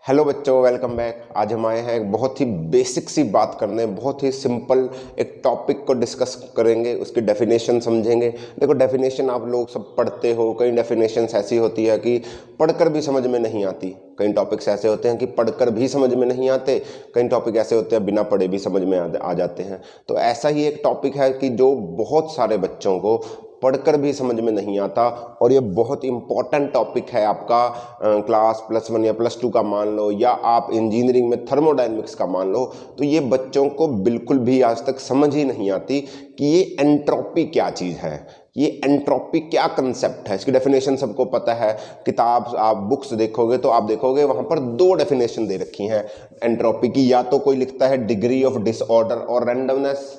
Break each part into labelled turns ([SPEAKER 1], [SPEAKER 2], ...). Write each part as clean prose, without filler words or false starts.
[SPEAKER 1] Hello बच्चों, welcome back. आज हम आए हैं एक बहुत ही बेसिक सी बात करने, बहुत ही सिंपल एक टॉपिक को डिस्कस करेंगे, उसकी डेफिनेशन समझेंगे। देखो, डेफिनेशन आप लोग सब पढ़ते हो, कई डेफिनेशंस ऐसी होती है कि पढ़कर भी समझ में नहीं आती, कई टॉपिक्स ऐसे होते हैं कि पढ़कर भी समझ में नहीं आते, कई टॉपिक ऐसे होते हैं बिना पढ़े भी समझ में आ जाते हैं। तो ऐसा ही एक टॉपिक है कि जो बहुत सारे बच्चों को पढ़कर भी समझ में नहीं आता, और ये बहुत इंपॉर्टेंट टॉपिक है आपका क्लास +1 या +2 का मान लो, या आप इंजीनियरिंग में थर्मोडायनेमिक्स का मान लो। तो ये बच्चों को बिल्कुल भी आज तक समझ ही नहीं आती कि ये एंट्रोपी क्या चीज़ है, ये एंट्रोपी क्या कंसेप्ट है। इसकी डेफिनेशन सबको पता है, किताब आप बुक्स देखोगे तो आप देखोगे वहाँ पर 2 डेफिनेशन दे रखी हैं एंट्रोपी की। या तो कोई लिखता है डिग्री ऑफ डिसऑर्डर और रैंडमनेस,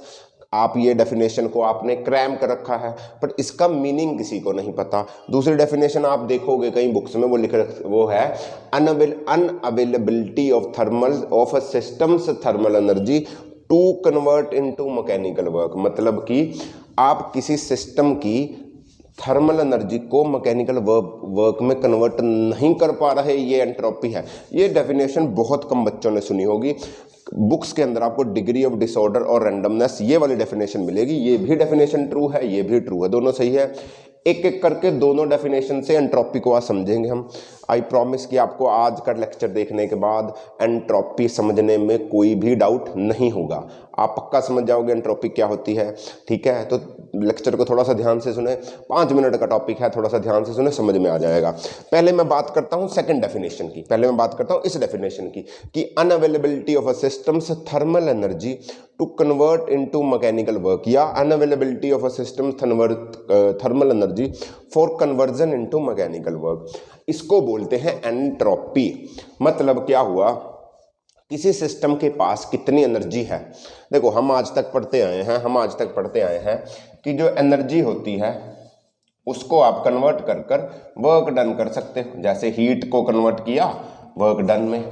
[SPEAKER 1] आप ये डेफिनेशन को आपने क्रैम कर रखा है, पर इसका मीनिंग किसी को नहीं पता। दूसरी डेफिनेशन आप देखोगे कई बुक्स में वो है unavailability of a systems thermal energy to convert into mechanical work. मतलब कि आप किसी सिस्टम की थर्मल एनर्जी को मैकेनिकल वर्क में कन्वर्ट नहीं कर पा रहे, ये एंट्रोपी है। ये डेफिनेशन बहुत कम बच्चों ने सुनी होगी। बुक्स के अंदर आपको डिग्री ऑफ डिसऑर्डर और रैंडमनेस ये वाली डेफिनेशन मिलेगी। ये भी डेफिनेशन ट्रू है, ये भी ट्रू है, दोनों सही है। एक एक करके दोनों डेफिनेशन से एंट्रोपी को आज समझेंगे हम। आई प्रॉमिस कि आपको आज का लेक्चर देखने के बाद एंट्रोपी समझने में कोई भी डाउट नहीं होगा, आप पक्का समझ जाओगे एंट्रोपी क्या होती है। ठीक है, तो लेक्चर को थोड़ा सा ध्यान से सुने, 5 मिनट का टॉपिक है, थोड़ा सा ध्यान से सुने, समझ में आ जाएगा। पहले मैं बात करता हूँ सेकंड डेफिनेशन की, पहले मैं बात करता हूँ इस डेफिनेशन की कि unavailability of a systems thermal energy to convert into mechanical work, या unavailability of a system thermal energy for conversion into mechanical work. इसको बोलते हैं एंट्रोपी। मतलब क्या हुआ, किसी सिस्टम के पास कितनी एनर्जी है। देखो, हम आज तक पढ़ते आए हैं कि जो एनर्जी होती है उसको आप कन्वर्ट कर कर वर्क डन कर सकते हो। जैसे हीट को कन्वर्ट किया वर्क डन में,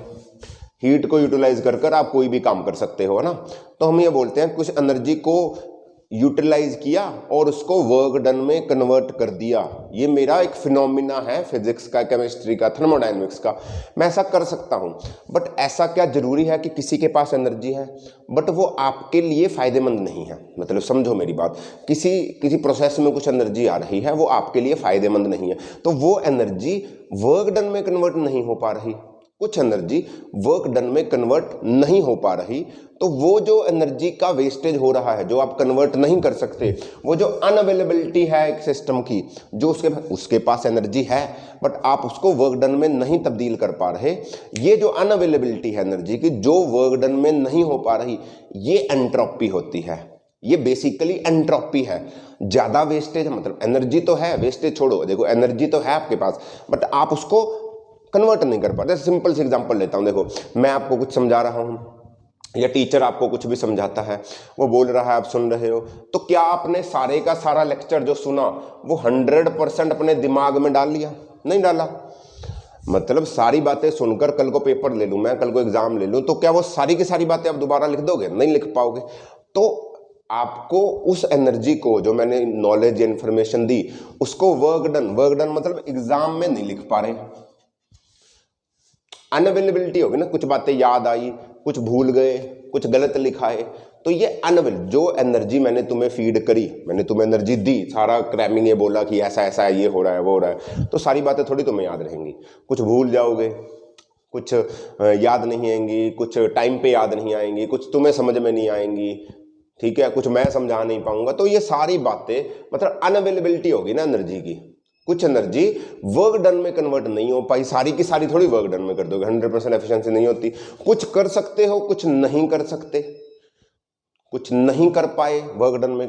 [SPEAKER 1] हीट को यूटिलाइज कर कर आप कोई भी काम कर सकते हो, है ना। तो हम ये बोलते हैं कुछ एनर्जी को यूटिलाइज किया और उसको वर्क डन में कन्वर्ट कर दिया। ये मेरा एक फिनोमिना है फिजिक्स का, केमिस्ट्री का, थर्मोडायनेमिक्स का, मैं ऐसा कर सकता हूँ। बट ऐसा क्या जरूरी है कि किसी के पास एनर्जी है बट वो आपके लिए फायदेमंद नहीं है। मतलब समझो मेरी बात, किसी प्रोसेस में कुछ एनर्जी आ रही है, वो आपके लिए फायदेमंद नहीं है, तो वो एनर्जी वर्क डन में कन्वर्ट नहीं हो पा रही। कुछ एनर्जी वर्क डन में कन्वर्ट नहीं हो पा रही, तो वो जो एनर्जी का वेस्टेज हो रहा है, जो आप कन्वर्ट नहीं कर सकते, वो जो अनअवेलेबिलिटी है एक सिस्टम की, जो उसके पास एनर्जी है बट आप उसको वर्क डन में नहीं तब्दील कर पा रहे, ये जो अनअवेलेबिलिटी है एनर्जी की, जो वर्क डन में नहीं हो पा रही, ये एंट्रोपी होती है। ये बेसिकली एंट्रोपी है। ज्यादा वेस्टेज, मतलब एनर्जी तो है, वेस्टेज छोड़ो, देखो एनर्जी तो है आपके पास बट आप उसको कन्वर्ट नहीं कर पाते। सिंपल सी एग्जांपल लेता हूं, देखो मैं आपको कुछ समझा रहा हूं या टीचर आपको कुछ भी समझाता है, वो बोल रहा है, आप सुन रहे हो, तो क्या आपने सारे का सारा लेक्चर जो सुना वो 100% अपने दिमाग में डाल लिया? नहीं डाला। मतलब सारी बातें सुनकर कल को पेपर ले लूं मैं, कल को एग्जाम ले लूं, तो क्या वो सारी की सारी बातें आप दोबारा लिख दोगे? नहीं लिख पाओगे। तो आपको उस एनर्जी को, जो मैंने नॉलेज या इंफॉर्मेशन दी, उसको वर्क डन मतलब एग्जाम में नहीं लिख पा रहे। अनअवेलेबिलिटी होगी ना, कुछ बातें याद आई, कुछ भूल गए, कुछ गलत लिखा है, तो ये अनअवेलेबल, जो एनर्जी मैंने तुम्हें फीड करी, मैंने तुम्हें एनर्जी दी, सारा क्रैमिंग ये बोला कि ऐसा ऐसा है, ये हो रहा है, वो हो रहा है, तो सारी बातें थोड़ी तुम्हें याद रहेंगी, कुछ भूल जाओगे, कुछ याद नहीं आएंगी, कुछ टाइम पे याद नहीं आएंगी, कुछ तुम्हें समझ में नहीं आएंगी, ठीक है, कुछ मैं समझा नहीं पाऊंगा। तो ये सारी बातें मतलब अनअवेलेबिलिटी होगी ना एनर्जी की। कुछ एनर्जी वर्क डन में कन्वर्ट नहीं हो पाई, सारी की सारी थोड़ी वर्क डन में कर दोगे, 100% एफिशिएंसी नहीं होती। कुछ कर सकते हो, कुछ नहीं कर सकते, कुछ नहीं कर पाए वर्क डन में,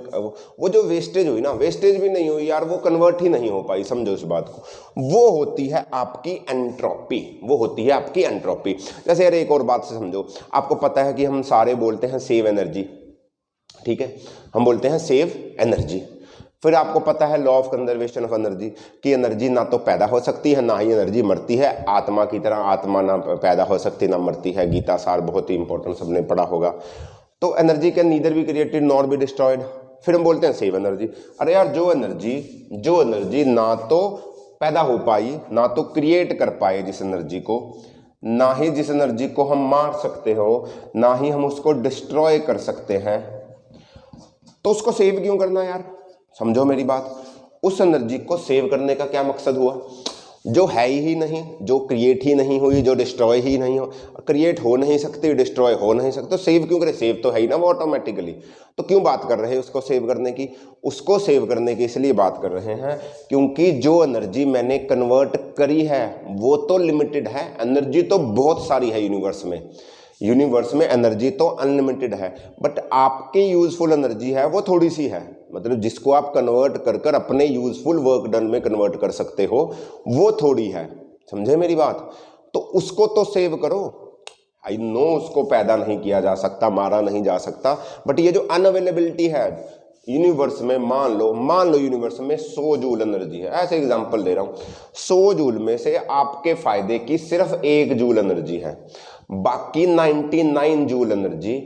[SPEAKER 1] वो जो वेस्टेज हुई ना, वेस्टेज भी नहीं हुई यार, वो कन्वर्ट ही नहीं हो पाई, समझो इस बात को, वो होती है आपकी एंट्रोपी, वो होती है आपकी एंट्रोपी। जैसे यार एक और बात से समझो, आपको पता है कि हम सारे बोलते हैं सेव एनर्जी, ठीक है, हम बोलते हैं सेव एनर्जी। फिर आपको पता है law of conservation of energy, कि एनर्जी ना तो पैदा हो सकती है ना ही एनर्जी मरती है, आत्मा की तरह आत्मा ना पैदा हो सकती ना मरती है। गीता सार बहुत ही इंपॉर्टेंट, सबने पढ़ा होगा। तो energy can neither be created nor be destroyed. फिर हम बोलते हैं सेव एनर्जी। अरे यार, जो एनर्जी ना तो पैदा हो पाई ना तो क्रिएट कर पाए जिस एनर्जी को, ना ही जिस एनर्जी को हम मार सकते हो, ना ही हम उसको डिस्ट्रॉय कर सकते हैं, तो उसको सेव क्यों करना यार? समझो मेरी बात। उस एनर्जी को सेव करने का क्या मकसद हुआ? जो है ही नहीं, जो क्रिएट ही नहीं हुई, जो डिस्ट्रॉय ही नहीं हो, क्रिएट हो नहीं सकती, डिस्ट्रॉय हो नहीं सकती, तो सेव क्यों करें? सेव तो है ही ना वो ऑटोमेटिकली। तो क्यों बात कर रहे हैं उसको सेव करने की? उसको सेव करने की इसलिए बात कर रहे हैं क्योंकि जो एनर्जी मैंने कन्वर्ट करी है वो तो लिमिटेड है। एनर्जी तो बहुत सारी है यूनिवर्स में, यूनिवर्स में एनर्जी तो अनलिमिटेड है, बट आपकी यूजफुल एनर्जी है वो थोड़ी सी है। मतलब जिसको आप कन्वर्ट कर कर अपने यूजफुल वर्क डन में कन्वर्ट कर सकते हो वो थोड़ी है। समझे मेरी बात? तो उसको तो सेव करो। आई नो उसको पैदा नहीं किया जा सकता, मारा नहीं जा सकता, बट ये जो अनअवेलेबिलिटी है यूनिवर्स में, मान लो यूनिवर्स में 100 जूल एनर्जी है, ऐसे एग्जांपल दे रहा हूं, 100 जूल में से आपके फायदे की सिर्फ 1 जूल एनर्जी है, बाकी 99 जूल एनर्जी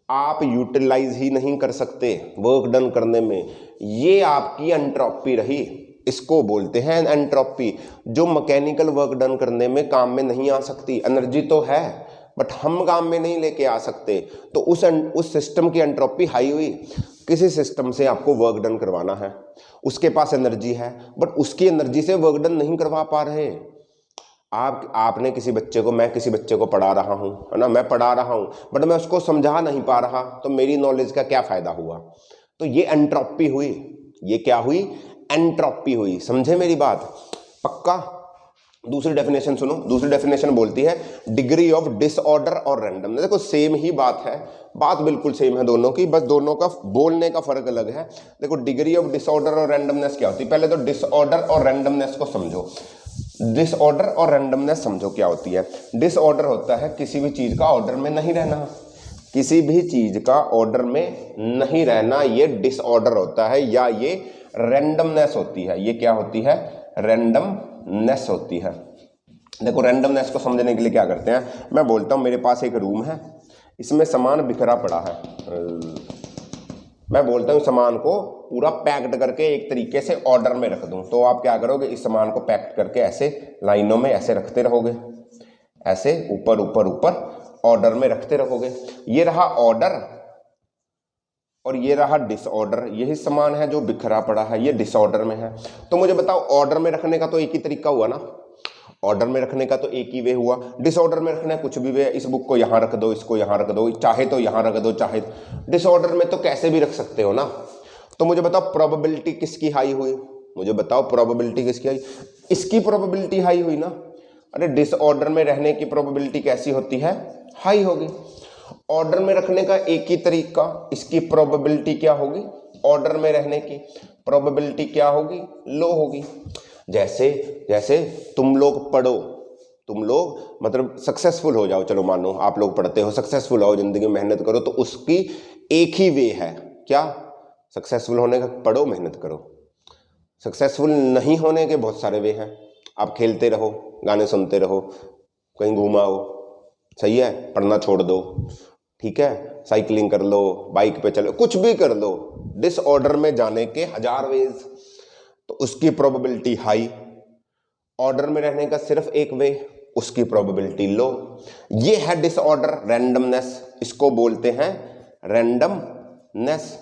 [SPEAKER 1] आप यूटिलाइज ही नहीं कर सकते वर्क डन करने में। ये आपकी एंट्रोपी रही, इसको बोलते हैं एंट्रोपी, जो मैकेनिकल वर्क डन करने में काम में नहीं आ सकती। एनर्जी तो है बट हम काम में नहीं लेके आ सकते, तो उस सिस्टम की एंट्रोपी हाई हुई। किसी सिस्टम से आपको वर्क डन करवाना है, उसके पास एनर्जी है बट उसकी एनर्जी से वर्क डन नहीं करवा पा रहे। आपने किसी बच्चे को, मैं किसी बच्चे को पढ़ा रहा हूँ, है ना, मैं पढ़ा रहा हूँ बट मैं उसको समझा नहीं पा रहा, तो मेरी नॉलेज का क्या फायदा हुआ? तो ये एंट्रोपी हुई। ये क्या हुई? एंट्रोपी हुई। समझे मेरी बात? पक्का? दूसरी डेफिनेशन सुनो। दूसरी डेफिनेशन बोलती है डिग्री ऑफ डिसऑर्डर और रैंडमनेस। देखो सेम ही बात है, बात बिल्कुल सेम है दोनों की, बस दोनों का बोलने का फर्क अलग है। देखो डिग्री ऑफ डिसऑर्डर और रैंडमनेस क्या होती है? पहले तो डिसऑर्डर और रैंडमनेस को समझो। डिसऑर्डर और रैंडमनेस समझो क्या होती है। डिसऑर्डर होता है किसी भी चीज का ऑर्डर में नहीं रहना, किसी भी चीज का ऑर्डर में नहीं रहना, ये डिसऑर्डर होता है, या ये रैंडमनेस होती है। ये क्या होती है? रैंडमनेस होती है। देखो रैंडमनेस को समझने के लिए क्या करते हैं, मैं बोलता हूं मेरे पास एक रूम है, इसमें सामान बिखरा पड़ा है, मैं बोलता हूँ सामान को पूरा पैक्ड करके एक तरीके से ऑर्डर में रख दूं, तो आप क्या करोगे? इस सामान को पैक्ड करके ऐसे लाइनों में ऐसे रखते रहोगे, ऐसे ऊपर ऊपर ऊपर ऑर्डर में रखते रहोगे। ये रहा ऑर्डर और ये रहा डिसऑर्डर। यही सामान है जो बिखरा पड़ा है, ये डिसऑर्डर में है। तो मुझे बताओ ऑर्डर में रखने का तो एक ही तरीका हुआ ना, ऑर्डर में रखने का तो एक ही वे हुआ। डिसऑर्डर में रखना है कुछ भी वे, इस बुक को यहाँ रख दो, इसको यहाँ रख दो, चाहे तो यहाँ रख दो, चाहे डिसऑर्डर में तो कैसे भी रख सकते हो ना। तो मुझे बताओ प्रोबेबिलिटी किसकी हाई हुई? मुझे बताओ प्रोबेबिलिटी किसकी हाई? इसकी प्रोबेबिलिटी हाई हुई ना। अरे डिसऑर्डर में रहने की प्रोबेबिलिटी कैसी होती है? हाई होगी। ऑर्डर में रखने का एक ही तरीका, इसकी प्रोबेबिलिटी क्या होगी? ऑर्डर में रहने की प्रोबेबिलिटी क्या होगी? लो होगी। जैसे जैसे तुम लोग पढ़ो, तुम लोग मतलब सक्सेसफुल हो जाओ, चलो मानो आप लोग पढ़ते हो, सक्सेसफुल हो जिंदगी में, मेहनत करो, तो उसकी एक ही वे है क्या? सक्सेसफुल होने का पढ़ो, मेहनत करो। सक्सेसफुल नहीं होने के बहुत सारे वे हैं, आप खेलते रहो, गाने सुनते रहो, कहीं घुमाओ, सही है, पढ़ना छोड़ दो, ठीक है, साइकिलिंग कर लो, बाइक पे चलो, कुछ भी कर लो। डिसऑर्डर में जाने के 1000 वेज, तो उसकी प्रोबेबिलिटी हाई। ऑर्डर में रहने का सिर्फ एक वे, उसकी प्रोबेबिलिटी लो। ये है डिसऑर्डर, रैंडमनेस, इसको बोलते हैं रैंडमनेस।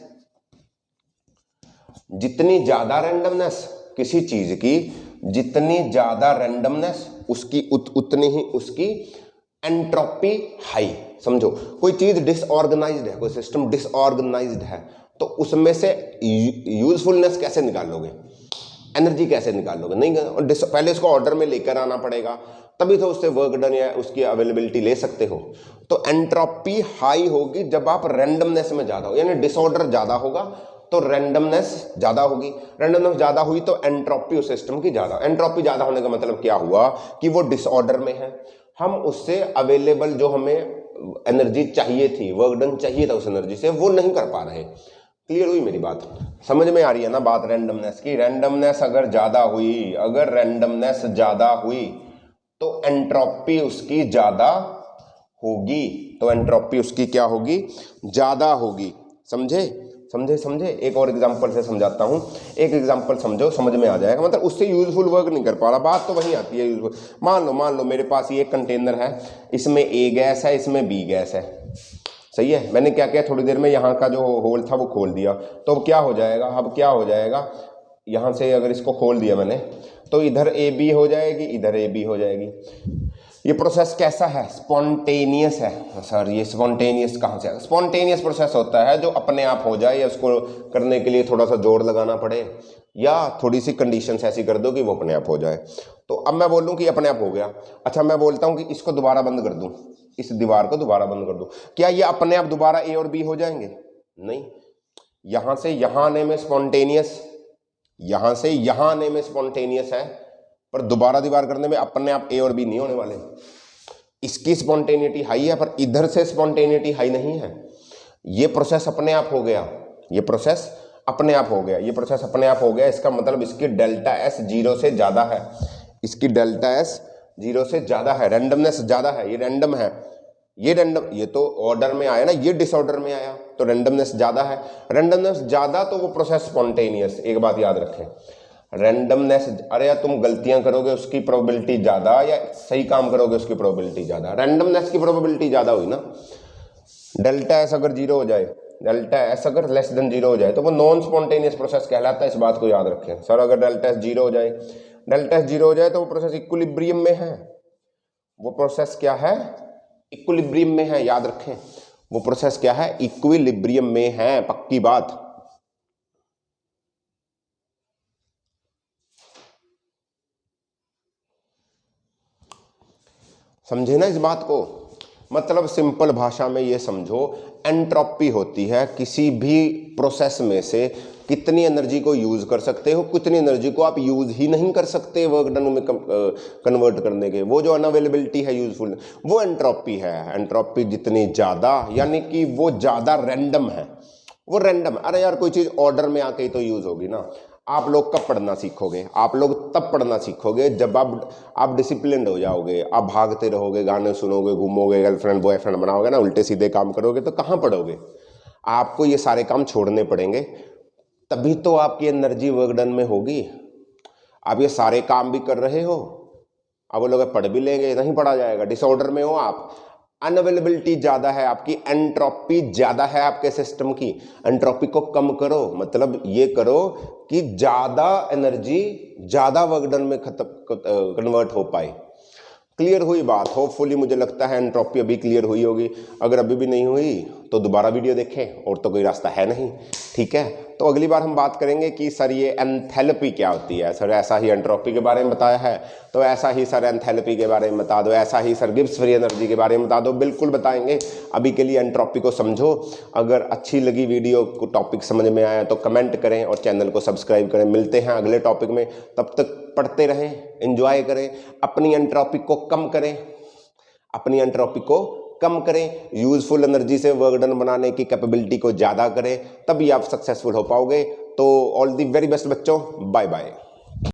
[SPEAKER 1] जितनी ज्यादा रैंडमनेस किसी चीज की, जितनी ज्यादा रैंडमनेस उसकी उतनी ही उसकी एंट्रोपी हाई। समझो कोई चीज डिसऑर्गेनाइज्ड है, कोई सिस्टम डिसऑर्गेनाइज्ड है, तो उसमें से यूजफुलनेस कैसे निकालोगे? एनर्जी कैसे निकालोगे? नहीं, पहले इसको ऑर्डर में लेकर आना पड़ेगा, तभी तो उससे वर्क डन या उसकी अवेलेबिलिटी ले सकते हो। तो एंट्रोपी हाई होगी जब आप रैंडमनेस में ज्यादा हो, यानी डिसऑर्डर ज्यादा होगा तो रैंडमनेस ज्यादा होगी। रैंडमनेस ज्यादा हुई तो एंट्रोपी उस सिस्टम की ज्यादा। एंट्रोपी ज्यादा होने का मतलब क्या हुआ कि वो डिसऑर्डर में है, हम उससे अवेलेबल जो हमें एनर्जी चाहिए थी, वर्क डन चाहिए था उस एनर्जी से, वो नहीं कर पा रहे। क्लियर हुई मेरी बात? समझ में आ रही है ना बात रैंडमनेस की? रैंडमनेस अगर ज्यादा हुई, अगर रैंडमनेस ज्यादा हुई तो एंट्रोपी उसकी ज्यादा होगी, तो एंट्रोपी उसकी क्या होगी? ज्यादा होगी। समझे? समझे समझे। एक और एग्जांपल से समझाता हूँ, एक एग्जांपल समझो, समझ में आ जाएगा। मतलब उससे यूजफुल वर्क नहीं कर पा रहा, बात तो वहीं आती है यूजफुल। मान लो मेरे पास ये कंटेनर है, इसमें ए गैस है, इसमें बी गैस है, सही है। मैंने क्या किया, थोड़ी देर में यहाँ का जो होल था वो खोल दिया, तो अब क्या हो जाएगा, अब क्या हो जाएगा, यहाँ से अगर इसको खोल दिया मैंने तो इधर ए बी हो जाएगी, इधर ए बी हो जाएगी। ये प्रोसेस कैसा है, स्पॉन्टेनियस है। सर ये स्पॉन्टेनियस कहाँ से, स्पॉन्टेनियस प्रोसेस होता है जो अपने आप हो जाए, या उसको करने के लिए थोड़ा सा जोर लगाना पड़े, या थोड़ी सी कंडीशंस ऐसी कर दो कि वो अपने आप हो जाए। तो अब मैं बोल दूं कि अपने आप हो गया, अच्छा मैं बोलता हूं कि इसको दोबारा बंद कर दूं, इस दीवार को दोबारा बंद कर दूं, क्या ये अपने आप दोबारा ए और बी हो जाएंगे? नहीं, यहां से यहां आने में स्पॉन्टेनियस, यहां से यहां आने में स्पॉन्टेनियस है, पर दोबारा दीवार करने में अपने आप ए और बी नहीं होने वाले। इसकी स्पॉन्टेनिटी हाई है, पर इधर से स्पॉन्टेनिटी हाई नहीं है। ये प्रोसेस अपने आप हो गया, ये प्रोसेस अपने आप हो गया, ये प्रोसेस अपने आप हो गया। इसका मतलब इसकी डेल्टा एस 0 से ज्यादा है, इसकी डेल्टा एस 0 से ज्यादा है, रैंडमनेस ज्यादा है, ये रैंडम है, ये रैंडम, ये तो ऑर्डर में आया ना, ये डिसऑर्डर में आया, तो रैंडमनेस ज्यादा है। रैंडमनेस ज्यादा तो वो प्रोसेस स्पॉन्टेनियस। एक बात याद रखें, रैंडमनेस, अरे यार तुम गलतियां करोगे उसकी प्रोबेबिलिटी ज्यादा, या सही काम करोगे उसकी प्रोबेबिलिटी ज्यादा? रैंडमनेस की प्रोबेबिलिटी ज्यादा हुई ना। डेल्टा एस अगर 0 हो जाए, डेल्टा एस अगर लेस देन 0 हो जाए तो वो नॉन स्पॉन्टेनियस प्रोसेस कहलाता है। इस बात को याद रखें सर, अगर डेल्टा एस 0 हो जाए, डेल्टा एस 0 हो जाए तो वो प्रोसेस इक्विलिब्रियम में है। वो प्रोसेस क्या है, इक्विलिब्रियम में है, याद रखें। वो प्रोसेस क्या है, इक्विलिब्रियम में है, पक्की बात। समझे ना इस बात को? मतलब सिंपल भाषा में ये समझो, एंट्रोपी होती है किसी भी प्रोसेस में से कितनी एनर्जी को यूज कर सकते हो, कितनी एनर्जी को आप यूज ही नहीं कर सकते वर्क डन में कन्वर्ट करने के, वो जो अनअवेलेबिलिटी है यूजफुल, वो एंट्रोपी है। एंट्रोपी जितनी ज्यादा, यानी कि वो ज्यादा रैंडम है, वो रैंडम। अरे यार कोई चीज ऑर्डर में आके ही तो यूज होगी ना। आप लोग कब पढ़ना सीखोगे, आप लोग तब पढ़ना सीखोगे जब आप डिसिप्लिन्ड हो जाओगे, आप भागते रहोगे, गाने सुनोगे, घूमोगे, गर्लफ्रेंड बॉयफ्रेंड बनाओगे ना, उल्टे सीधे काम करोगे तो कहाँ पढ़ोगे? आपको ये सारे काम छोड़ने पड़ेंगे, तभी तो आपकी एनर्जी वर्क डन में होगी। आप ये सारे काम भी कर रहे हो, अब वो लोग पढ़ भी लेंगे, नहीं पढ़ा जाएगा। डिसऑर्डर में हो आप, अनअवेलेबिलिटी ज्यादा है आपकी, एंट्रोपी ज्यादा है आपके सिस्टम की। एंट्रोपी को कम करो, मतलब ये करो कि ज्यादा एनर्जी ज्यादा वर्क डन में कन्वर्ट हो पाए। क्लियर हुई बात? होपफुली मुझे लगता है एंट्रोपी अभी क्लियर हुई होगी। अगर अभी भी नहीं हुई तो दोबारा वीडियो देखें, और तो कोई रास्ता है नहीं, ठीक है। तो अगली बार हम बात करेंगे कि सर ये एंथैल्पी क्या होती है। सर ऐसा ही एंट्रोपी के बारे में बताया है, तो ऐसा ही सर एंथैल्पी के बारे में बता दो, ऐसा ही सर गिब्स फ्री एनर्जी के बारे में बता दो, बिल्कुल बताएंगे। अभी के लिए एंट्रोपी को समझो। अगर अच्छी लगी वीडियो को, टॉपिक समझ में आया तो कमेंट करें और चैनल को सब्सक्राइब करें। मिलते हैं अगले टॉपिक में, तब तक पढ़ते रहें, एंजॉय करें, अपनी एंट्रोपी को कम करें, अपनी एंट्रोपी को कम करें, यूजफुल एनर्जी से वर्क डन बनाने की कैपेबिलिटी को ज़्यादा करें, तभी आप सक्सेसफुल हो पाओगे। तो ऑल द वेरी बेस्ट बच्चों, बाय बाय।